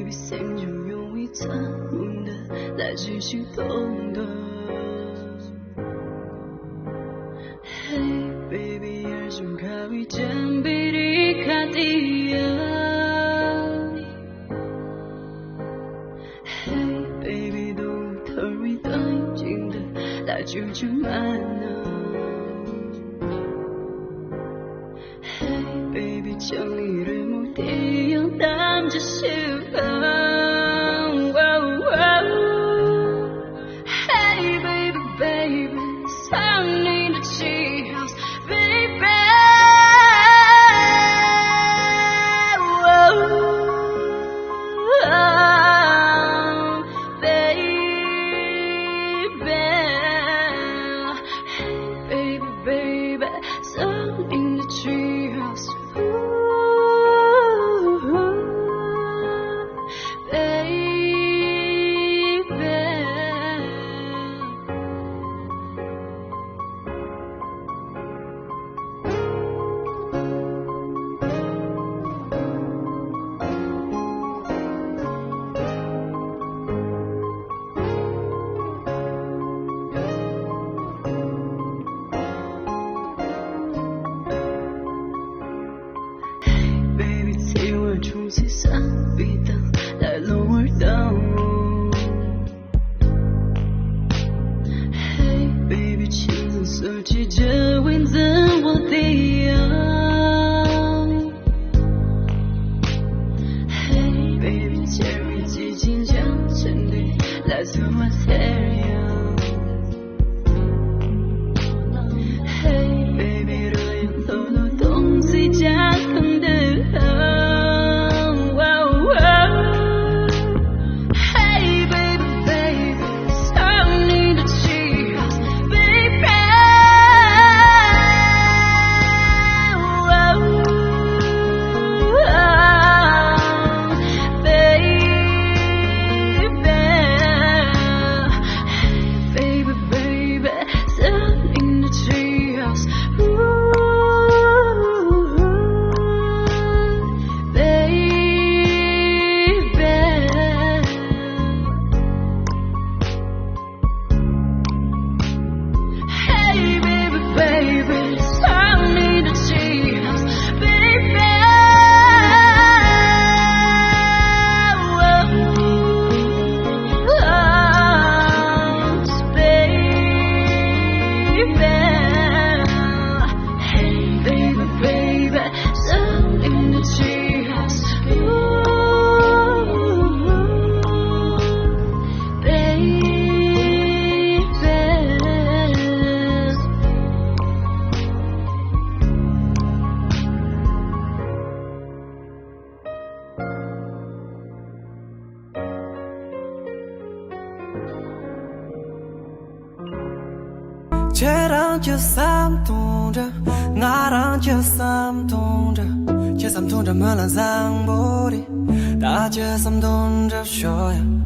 baby 心中用一层梦的来继续懂得。Hey baby 爱情靠一件比你卡地呀。Hey baby 都投入一段情的来追逐满啊。Hey baby 将你的目的用当着喜欢。Hey baby baby 藏你的记号 baby。 充气伞笔灯来笼耳灯。Hey baby 青色记着温存我的样。Hey baby 加入激情将沉淀来自我太阳。Hey baby 热眼透露东西加空的쟤랑 쟤삼 동자 나랑 쟤삼 동자 쟤삼 동자 물론 상보리 나 쟤삼 동자 쉬어야